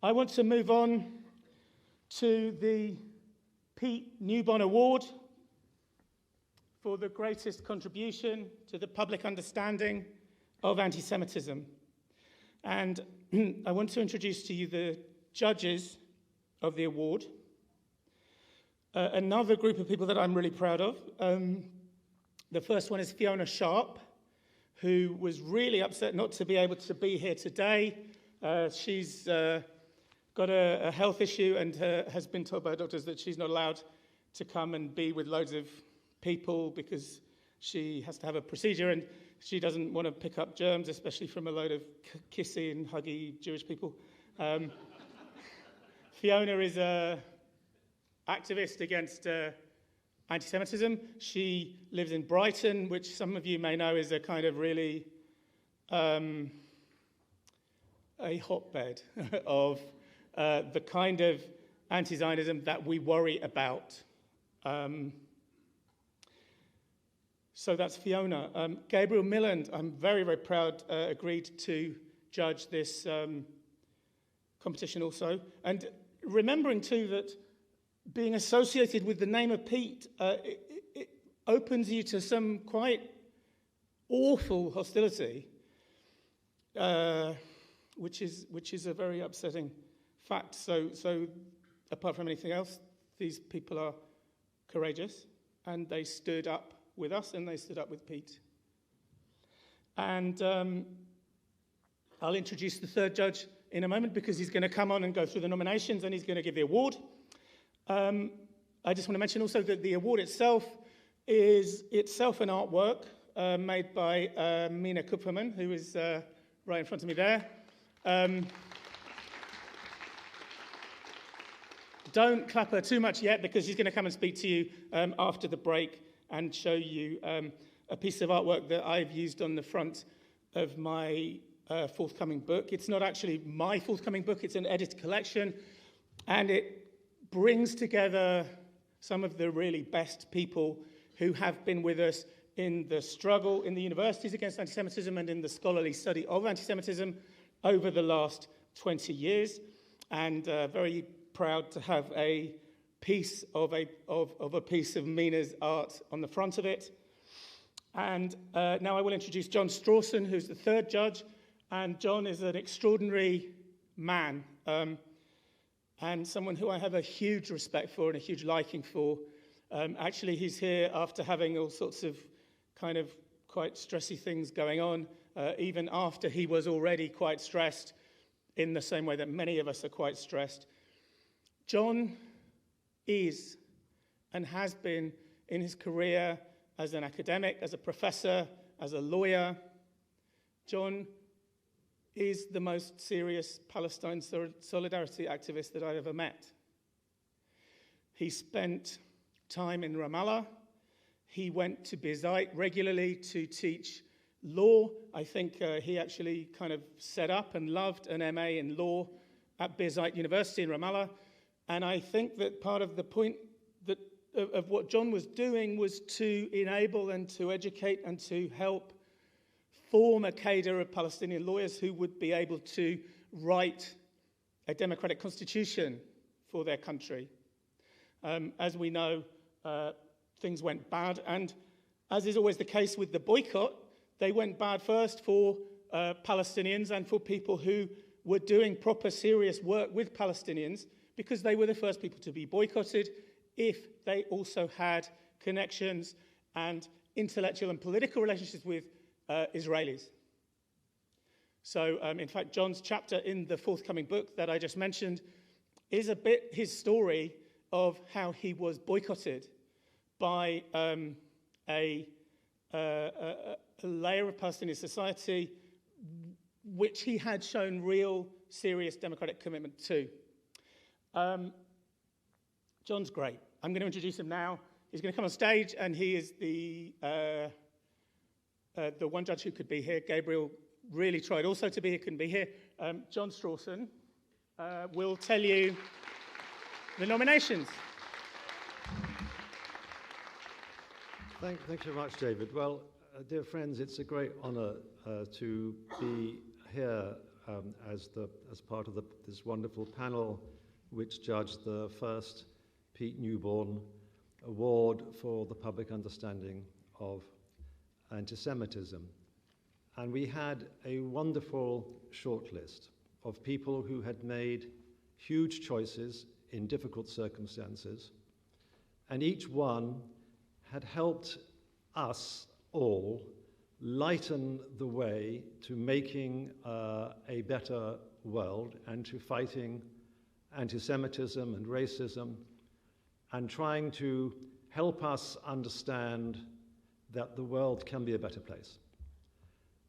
I want to move on to the Pete Newbon Award for the greatest contribution to the public understanding of anti-Semitism. And I want to introduce to you the judges of the award. Another group of people that I'm really proud of. The first one is Fiona Sharp, who was really upset not to be able to be here today. She's got a health issue and has been told by doctors that she's not allowed to come and be with loads of people because she has to have a procedure and she doesn't want to pick up germs, especially from a load of kissy and huggy Jewish people. Fiona is an activist against anti-Semitism. She lives in Brighton, which some of you may know is a kind of really a hotbed of the kind of anti-Zionism that we worry about. So that's Fiona. Gabriel Milland, I'm very, very proud, agreed to judge this competition also. And remembering too that being associated with the name of Pete, it opens you to some quite awful hostility, which is a very upsetting fact. So apart from anything else, these people are courageous, and they stood up with us, and they stood up with Pete. And I'll introduce the third judge in a moment because he's going to come on and go through the nominations, and he's going to give the award. I just want to mention also that the award itself is itself an artwork made by Mina Kupferman, who is right in front of me there. Don't clap her too much yet because she's going to come and speak to you after the break and show you a piece of artwork that I've used on the front of my forthcoming book. It's not actually my forthcoming book, it's an edited collection, and it brings together some of the really best people who have been with us in the struggle in the universities against anti-Semitism and in the scholarly study of anti-Semitism over the last 20 years. And very proud to have a piece of a piece of Mina's art on the front of it. And now I will introduce John Strawson, who's the third judge. And John is an extraordinary man. And someone who I have a huge respect for and a huge liking for. Actually, he's here after having all sorts of kind of quite stressy things going on, even after he was already quite stressed, in the same way that many of us are quite stressed. John is and has been in his career as an academic, as a professor, as a lawyer. John is the most serious Palestine solidarity activist that I've ever met. He spent time in Ramallah. He went to Birzeit regularly to teach law. I think he actually kind of set up and loved an MA in law at Birzeit University in Ramallah. And I think that part of the point of what John was doing was to enable and to educate and to help form a cadre of Palestinian lawyers who would be able to write a democratic constitution for their country. As we know, things went bad, and as is always the case with the boycott, they went bad first for Palestinians and for people who were doing proper, serious work with Palestinians, because they were the first people to be boycotted if they also had connections and intellectual and political relationships with Israelis. So, in fact, John's chapter in the forthcoming book that I just mentioned is a bit his story of how he was boycotted by a layer of Palestinian society which he had shown real, serious democratic commitment to. John's great. I'm going to introduce him now. He's going to come on stage, and he is the one judge who could be here. Gabriel really tried also to be here, couldn't be here. John Strawson will tell you the nominations. Thanks very much, David. Well, dear friends, it's a great honour to be here as part of this wonderful panel which judged the first Pete Newbon Award for the public understanding of anti-Semitism. And we had a wonderful shortlist of people who had made huge choices in difficult circumstances, and each one had helped us all lighten the way to making a better world and to fighting anti-Semitism and racism, and trying to help us understand that the world can be a better place.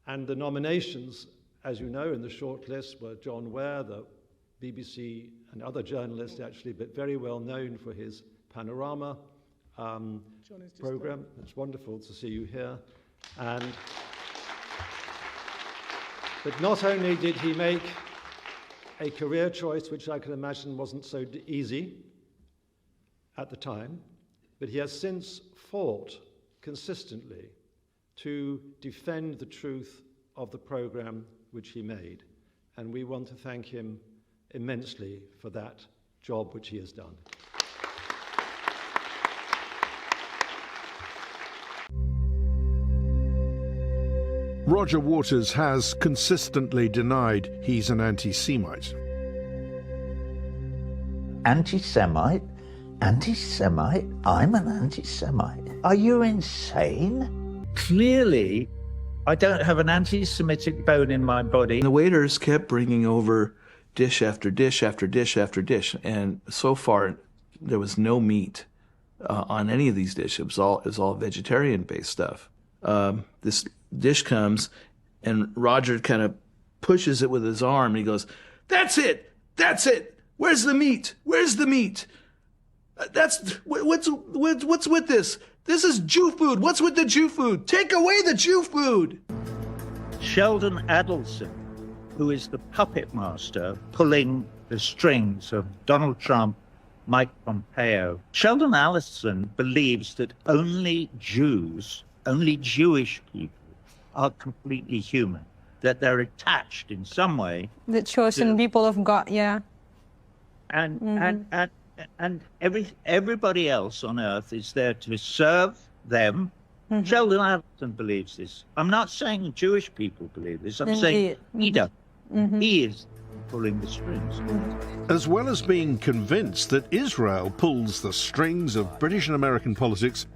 And the nominations, as you know, in the shortlist were John Ware, the BBC and other journalists actually, but very well known for his Panorama program. It's wonderful to see you here. But not only did he make a career choice, which I can imagine wasn't so easy at the time, but he has since fought consistently to defend the truth of the program which he made. And we want to thank him immensely for that job which he has done. Roger Waters has consistently denied he's an anti-Semite. Anti-Semite? Anti-Semite? I'm an anti-Semite. Are you insane? Clearly, I don't have an anti-Semitic bone in my body. The waiters kept bringing over dish after dish after dish after dish, and so far there was no meat on any of these dishes. It was all vegetarian-based stuff. This dish comes, and Roger kind of pushes it with his arm, and he goes, "That's it! That's it! Where's the meat? Where's the meat? What's with this? This is Jew food. What's with the Jew food? Take away the Jew food!" Sheldon Adelson, who is the puppet master pulling the strings of Donald Trump, Mike Pompeo. Sheldon Adelson believes that only Jews, only Jewish people are completely human, that they're attached in some way. The chosen people of God, yeah. And everybody else on earth is there to serve them. Mm-hmm. Sheldon Adelson believes this. I'm not saying Jewish people believe this. I'm saying he does. Mm-hmm. He is pulling the strings. Mm-hmm. As well as being convinced that Israel pulls the strings of British and American politics,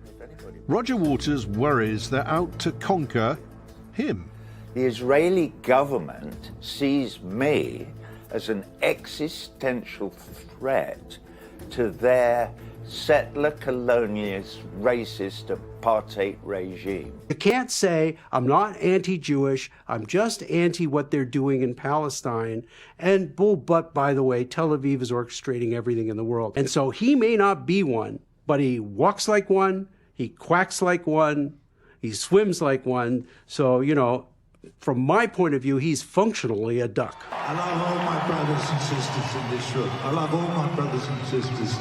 Roger Waters worries they're out to conquer him. The Israeli government sees me as an existential threat to their settler, colonialist, racist apartheid regime. You can't say, I'm not anti-Jewish, I'm just anti what they're doing in Palestine, and but by the way, Tel Aviv is orchestrating everything in the world. And so he may not be one, but he walks like one, he quacks like one, he swims like one. So, you know, from my point of view, he's functionally a duck. I love all my brothers and sisters in this room. I love all my brothers and sisters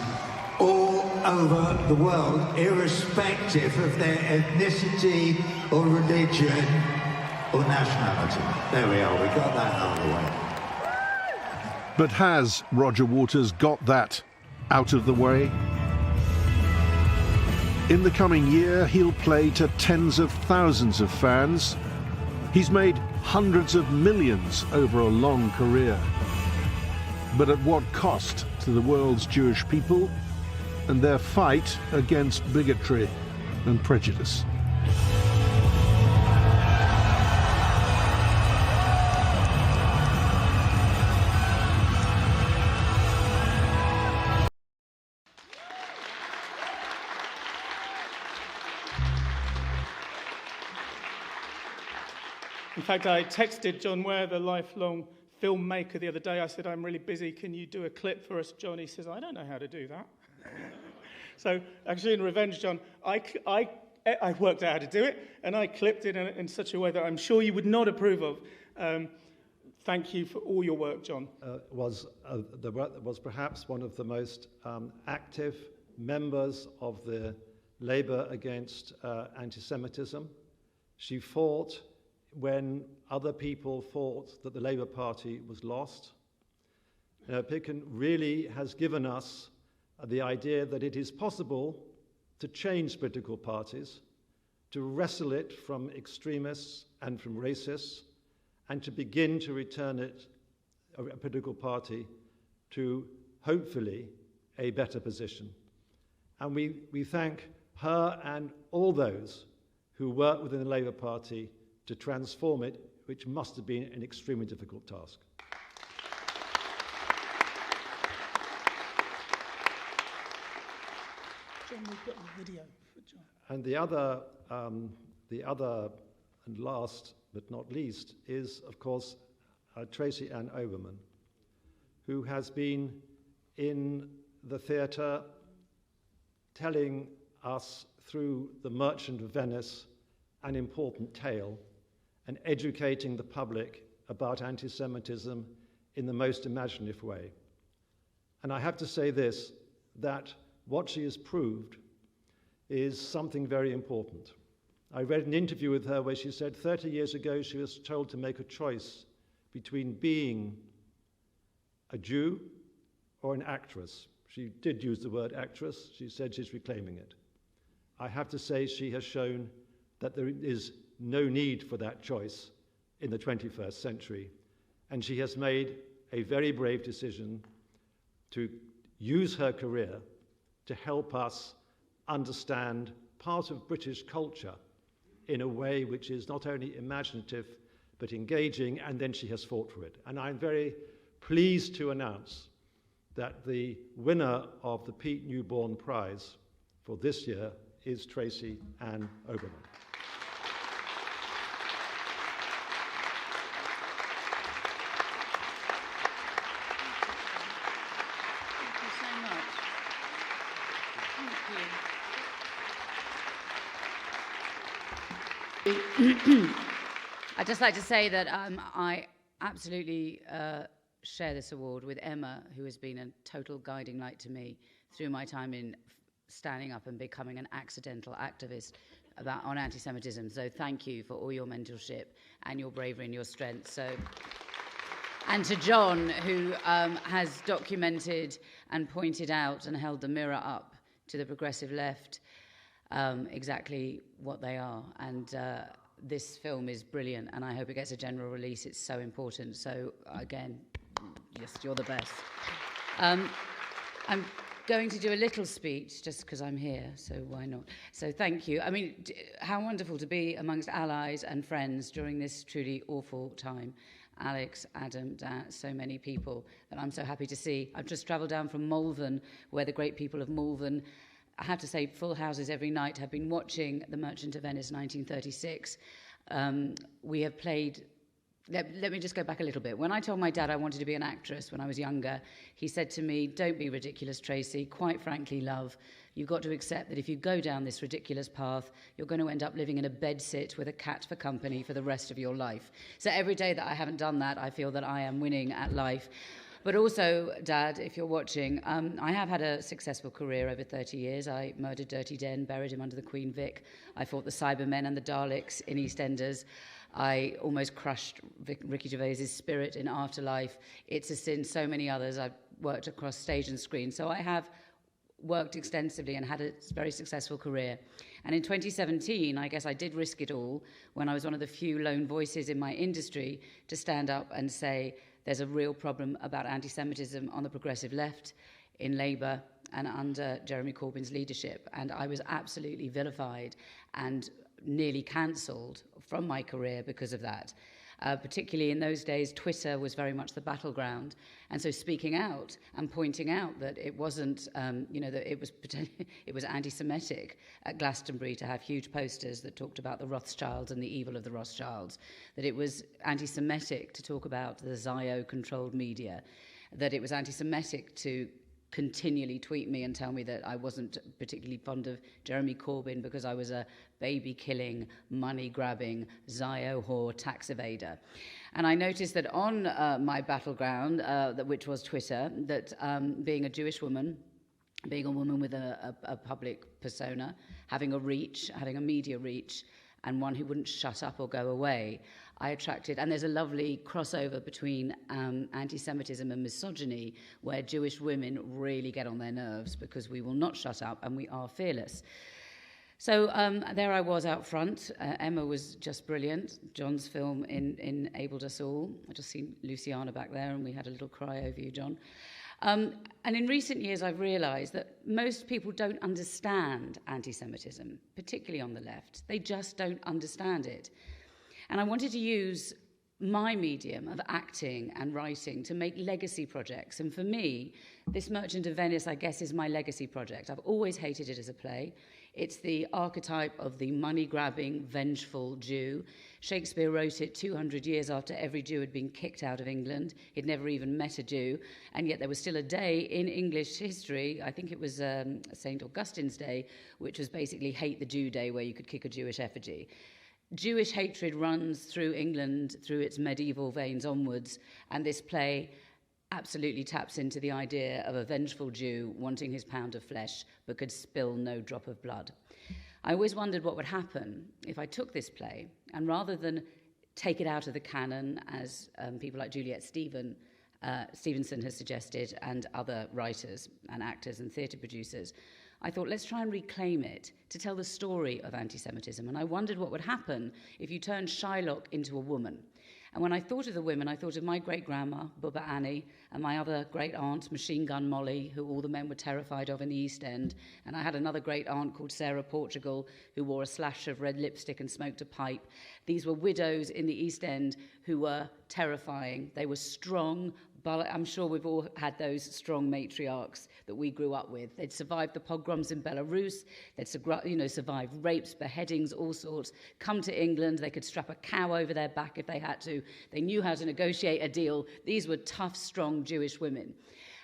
all over the world, irrespective of their ethnicity or religion or nationality. There we are, we got that out of the way. But has Roger Waters got that out of the way? In the coming year, he'll play to tens of thousands of fans. He's made hundreds of millions over a long career. But at what cost to the world's Jewish people and their fight against bigotry and prejudice? In fact, I texted John Ware, the lifelong filmmaker, the other day. I said, I'm really busy. Can you do a clip for us, John? He says, I don't know how to do that. So actually, in revenge, John, I worked out how to do it, and I clipped it in such a way that I'm sure you would not approve of. Thank you for all your work, John. Was perhaps one of the most active members of the Labour against anti-Semitism. She fought when other people thought that the Labour Party was lost. Picken really has given us the idea that it is possible to change political parties, to wrestle it from extremists and from racists, and to begin to return it, a political party, to hopefully a better position. And we thank her and all those who work within the Labour Party to transform it, which must have been an extremely difficult task. John, we've got the video for John. And the other and last but not least is, of course, Tracy-Ann Oberman, who has been in the theatre telling us through The Merchant of Venice an important tale and educating the public about anti-Semitism in the most imaginative way. And I have to say this, that what she has proved is something very important. I read an interview with her where she said 30 years ago she was told to make a choice between being a Jew or an actress. She did use the word actress. She said she's reclaiming it. I have to say she has shown that there is no need for that choice in the 21st century. And she has made a very brave decision to use her career to help us understand part of British culture in a way which is not only imaginative but engaging, and then she has fought for it. And I'm very pleased to announce that the winner of the Pete Newbon Prize for this year is Tracy-Ann Oberman. Thank you so much. Thank you. I'd just like to say that I absolutely share this award with Emma, who has been a total guiding light to me through my time in standing up and becoming an accidental activist on anti-Semitism. So thank you for all your mentorship and your bravery and your strength. So, and to John, who has documented and pointed out and held the mirror up to the progressive left, exactly what they are. And this film is brilliant, and I hope it gets a general release. It's so important. So again, yes, you're the best. I'm going to do a little speech just because I'm here, so why not? So thank you. I mean, how wonderful to be amongst allies and friends during this truly awful time. Alex, Adam, Dan, so many people that I'm so happy to see. I've just travelled down from Malvern, where the great people of Malvern, I have to say, full houses every night, have been watching The Merchant of Venice 1936. We have played... Let me just go back a little bit. When I told my dad I wanted to be an actress when I was younger, he said to me, "Don't be ridiculous, Tracy. Quite frankly, love, you've got to accept that if you go down this ridiculous path, you're going to end up living in a bedsit with a cat for company for the rest of your life." So every day that I haven't done that, I feel that I am winning at life. But also, Dad, if you're watching, I have had a successful career over 30 years. I murdered Dirty Den, buried him under the Queen Vic. I fought the Cybermen and the Daleks in EastEnders. I almost crushed Ricky Gervais's Spirit in Afterlife. It's a Sin, so many others. I've worked across stage and screen. So I have worked extensively and had a very successful career. And in 2017, I guess I did risk it all when I was one of the few lone voices in my industry to stand up and say there's a real problem about anti-Semitism on the progressive left, in Labour, and under Jeremy Corbyn's leadership. And I was absolutely vilified and nearly cancelled from my career because of that. Particularly in those days, Twitter was very much the battleground. And so speaking out and pointing out that it wasn't, that it was anti-Semitic at Glastonbury to have huge posters that talked about the Rothschilds and the evil of the Rothschilds, that it was anti-Semitic to talk about the Zio-controlled media, that it was anti-Semitic to continually tweet me and tell me that I wasn't particularly fond of Jeremy Corbyn because I was a baby-killing, money-grabbing, Zio whore tax evader. And I noticed that on my battleground, which was Twitter, that being a Jewish woman, being a woman with a public persona, having a reach, having a media reach, and one who wouldn't shut up or go away, I attracted, and there's a lovely crossover between anti-Semitism and misogyny, where Jewish women really get on their nerves because we will not shut up and we are fearless. So there I was out front. Emma was just brilliant. John's film enabled us all. I just seen Luciana back there, and we had a little cry over you, John. And in recent years, I've realised that most people don't understand anti-Semitism, particularly on the left. They just don't understand it. And I wanted to use my medium of acting and writing to make legacy projects. And for me, this Merchant of Venice, I guess, is my legacy project. I've always hated it as a play. It's the archetype of the money-grabbing, vengeful Jew. Shakespeare wrote it 200 years after every Jew had been kicked out of England. He'd never even met a Jew. And yet there was still a day in English history, I think it was St. Augustine's Day, which was basically Hate the Jew Day, where you could kick a Jewish effigy. Jewish hatred runs through England, through its medieval veins onwards, and this play absolutely taps into the idea of a vengeful Jew wanting his pound of flesh but could spill no drop of blood. I always wondered what would happen if I took this play and rather than take it out of the canon, as people like Juliet Stevenson has suggested, and other writers and actors and theatre producers, I thought, let's try and reclaim it to tell the story of anti-Semitism. And I wondered what would happen if you turned Shylock into a woman. And when I thought of the women, I thought of my great-grandma, Bubba Annie, and my other great-aunt, Machine Gun Molly, who all the men were terrified of in the East End. And I had another great-aunt called Sarah Portugal, who wore a slash of red lipstick and smoked a pipe. These were widows in the East End who were terrifying. They were strong, but I'm sure we've all had those strong matriarchs that we grew up with. They'd survived the pogroms in Belarus. They'd survived rapes, beheadings, all sorts. Come to England. They could strap a cow over their back if they had to. They knew how to negotiate a deal. These were tough, strong Jewish women.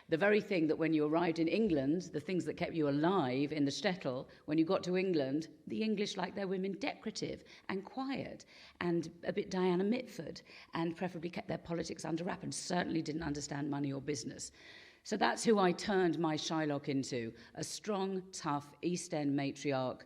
The very thing that when you arrived in England, the things that kept you alive in the shtetl, when you got to England, the English liked their women decorative and quiet and a bit Diana Mitford, and preferably kept their politics under wrap and certainly didn't understand money or business. So that's who I turned my Shylock into, a strong, tough East End matriarch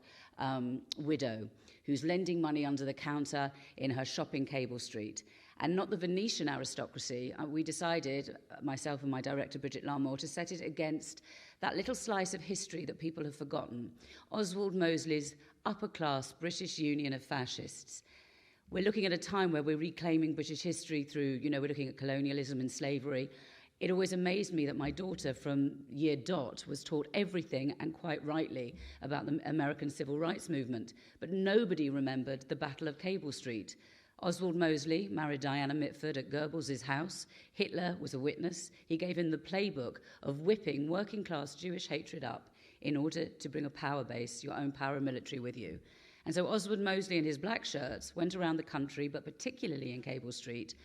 widow who's lending money under the counter in her shop in Cable Street. And not the Venetian aristocracy. We decided, myself and my director, Bridget Larmore, to set it against that little slice of history that people have forgotten, Oswald Mosley's upper-class British Union of Fascists. We're looking at a time where we're reclaiming British history through, we're looking at colonialism and slavery. It always amazed me that my daughter from year dot was taught everything, and quite rightly, about the American Civil Rights Movement, but nobody remembered the Battle of Cable Street. Oswald Mosley married Diana Mitford at Goebbels' house. Hitler was a witness. He gave him the playbook of whipping working-class Jewish hatred up in order to bring a power base, your own paramilitary, with you. And so Oswald Mosley and his black shirts went around the country, but particularly in Cable Street,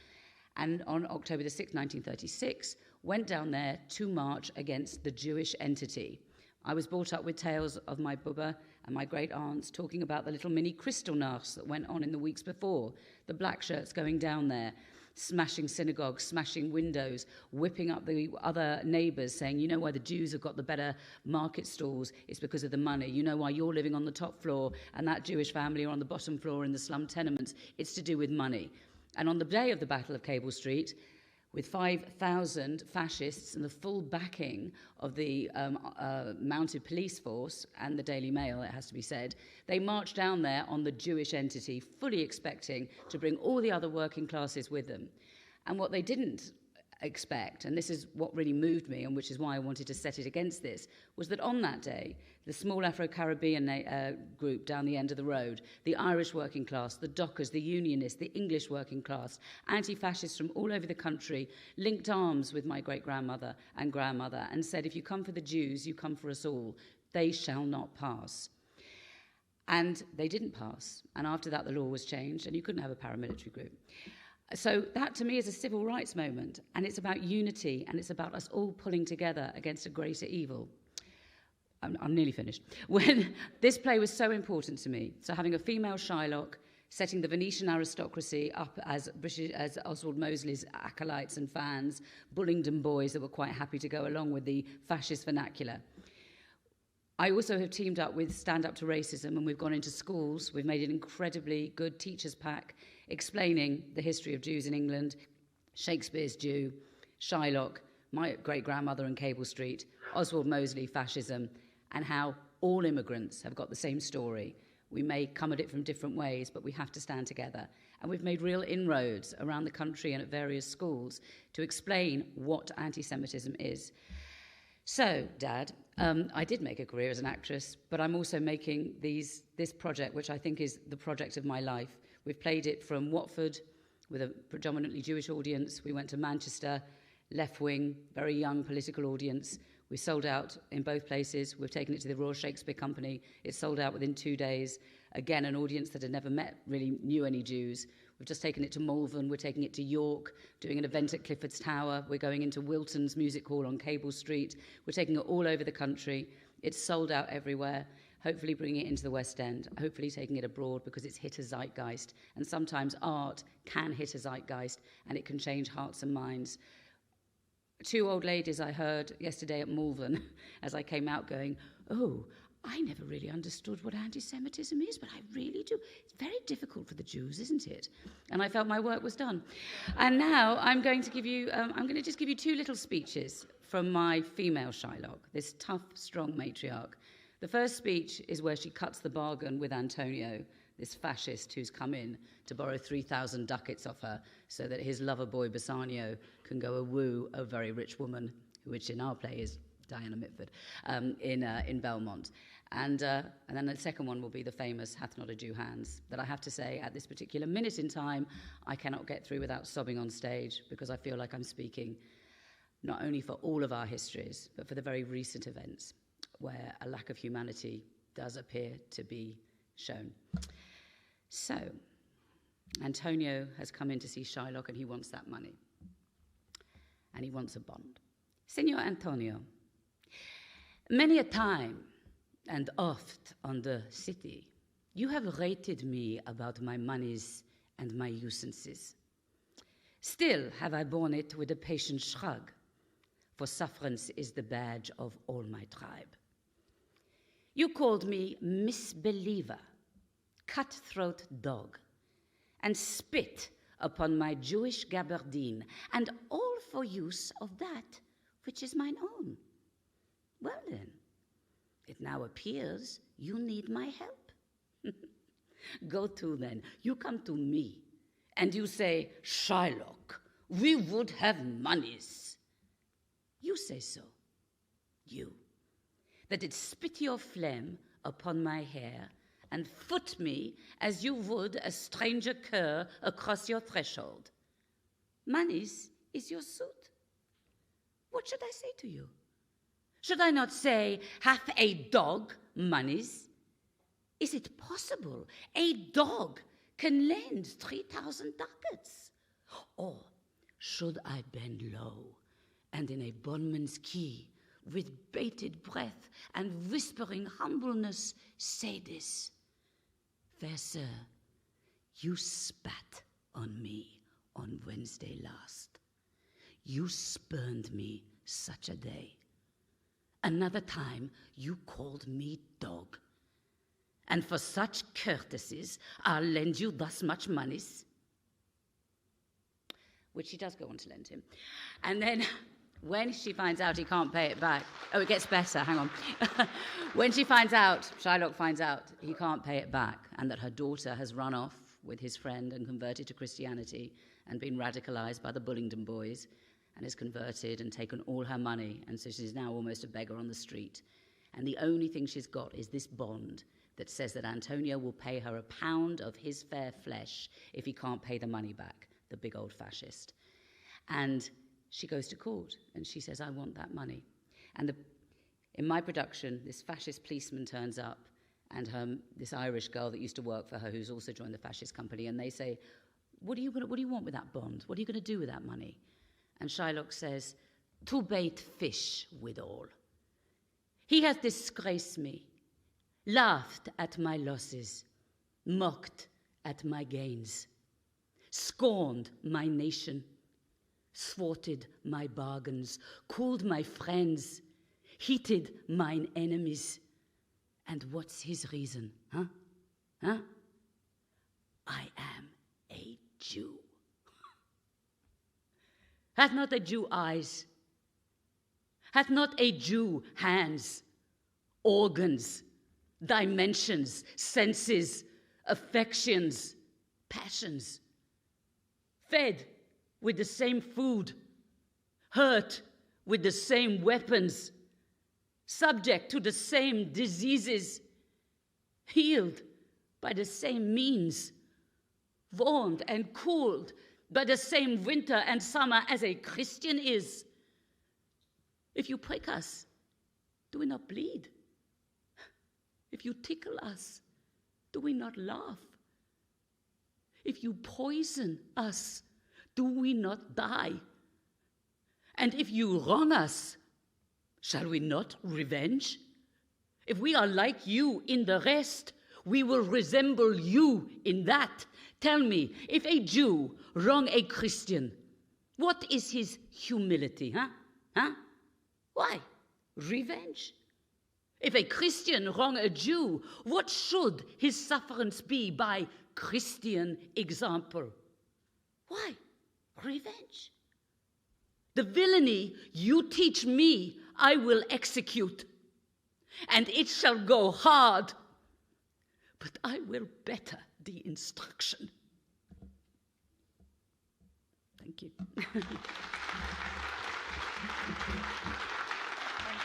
and on October the 6th, 1936, went down there to march against the Jewish entity. I was brought up with tales of my Bubba and my great-aunts talking about the little mini Kristallnachts that went on in the weeks before, the black shirts going down there, smashing synagogues, smashing windows, whipping up the other neighbours, saying, you know why the Jews have got the better market stalls? It's because of the money. You know why you're living on the top floor and that Jewish family are on the bottom floor in the slum tenements? It's to do with money. And on the day of the Battle of Cable Street, with 5,000 fascists and the full backing of the mounted police force and the Daily Mail, it has to be said, they marched down there on the Jewish entity, fully expecting to bring all the other working classes with them. And what they didn't expect, and this is what really moved me, and which is why I wanted to set it against this, was that on that day, the small Afro-Caribbean group down the end of the road, the Irish working class, the dockers, the unionists, the English working class, anti-fascists from all over the country, linked arms with my great-grandmother and grandmother and said, if you come for the Jews, you come for us all. They shall not pass. And they didn't pass. And after that, the law was changed, and you couldn't have a paramilitary group. So that, to me, is a civil rights moment, and it's about unity, and it's about us all pulling together against a greater evil. I'm nearly finished. When this play was so important to me, so having a female Shylock, setting the Venetian aristocracy up as Oswald Mosley's acolytes and fans, Bullingdon boys that were quite happy to go along with the fascist vernacular. I also have teamed up with Stand Up to Racism, and we've gone into schools. We've made an incredibly good teachers pack explaining the history of Jews in England, Shakespeare's Jew, Shylock, my great-grandmother and Cable Street, Oswald Mosley, fascism, and how all immigrants have got the same story. We may come at it from different ways, but we have to stand together. And we've made real inroads around the country and at various schools to explain what anti-Semitism is. So, Dad, I did make a career as an actress, but I'm also making this project, which I think is the project of my life. We've played it from Watford with a predominantly Jewish audience. We went to Manchester, left-wing, very young political audience. We sold out in both places. We've taken it to the Royal Shakespeare Company. It sold out within 2 days. Again, an audience that had never really knew any Jews. We've just taken it to Malvern. We're taking it to York, doing an event at Clifford's Tower. We're going into Wilton's Music Hall on Cable Street. We're taking it all over the country. It's sold out everywhere. Hopefully bringing it into the West End. Hopefully taking it abroad because it's hit a zeitgeist. And sometimes art can hit a zeitgeist and it can change hearts and minds. 2 old ladies I heard yesterday at Malvern as I came out going, oh, I never really understood what anti-Semitism is, but I really do. It's very difficult for the Jews, isn't it? And I felt my work was done. And now I'm going to give you, just give you 2 little speeches from my female Shylock, this tough, strong matriarch. The first speech is where she cuts the bargain with Antonio, this fascist who's come in to borrow 3,000 ducats off her so that his lover boy Bassanio can go woo a very rich woman, which in our play is Diana Mitford, in Belmont. And then the second one will be the famous Hath Not a Jew Hands, that I have to say at this particular minute in time, I cannot get through without sobbing on stage because I feel like I'm speaking not only for all of our histories, but for the very recent events where a lack of humanity does appear to be shown. So, Antonio has come in to see Shylock and he wants that money. And he wants a bond. Senor Antonio, many a time and oft on the city, you have rated me about my monies and my usances. Still have I borne it with a patient shrug, for sufferance is the badge of all my tribe. You called me misbeliever, cutthroat dog, and spit upon my Jewish gabardine, and all for use of that which is mine own. Well then, it now appears you need my help. Go to then, you come to me, and you say, Shylock, we would have monies. You say so, you, that it spit your phlegm upon my hair and foot me as you would a stranger cur across your threshold. Monies is your suit. What should I say to you? Should I not say, hath a dog monies? Is it possible a dog can lend 3,000 ducats? Or should I bend low and in a bondman's key, with bated breath and whispering humbleness, say this? Fair sir, you spat on me on Wednesday last. You spurned me such a day. Another time you called me dog. And for such courtesies, I'll lend you thus much monies. Which she does go on to lend him. And then when she finds out he can't pay it back, oh, it gets better, hang on. When she finds out, Shylock finds out he can't pay it back and that her daughter has run off with his friend and converted to Christianity and been radicalized by the Bullingdon boys and has converted and taken all her money, and so she's now almost a beggar on the street. And the only thing she's got is this bond that says that Antonio will pay her a pound of his fair flesh if he can't pay the money back, the big old fascist. And she goes to court and she says, I want that money. And in my production, this fascist policeman turns up and this Irish girl that used to work for her, who's also joined the fascist company, and they say, what do you want with that bond? What are you going to do with that money? And Shylock says, to bait fish withal. He hath disgraced me, laughed at my losses, mocked at my gains, scorned my nation, thwarted my bargains, cooled my friends, heated mine enemies. And what's his reason, huh? I am a Jew. Hath not a Jew eyes? Hath not a Jew hands, organs, dimensions, senses, affections, passions? Fed with the same food, hurt with the same weapons, subject to the same diseases, healed by the same means, warmed and cooled by the same winter and summer as a Christian is. If you prick us, do we not bleed? If you tickle us, do we not laugh? If you poison us, do we not die? And if you wrong us, shall we not revenge? If we are like you in the rest, we will resemble you in that. Tell me, if a Jew wrong a Christian, what is his humility, huh? Why? Revenge. If a Christian wrong a Jew, what should his sufferance be by Christian example? Why? Revenge. The villainy you teach me, I will execute, and it shall go hard, but I will better the instruction. Thank you. Thank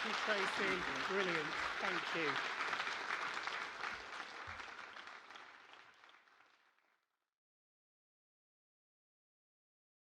you, Tracy. Brilliant. Thank you.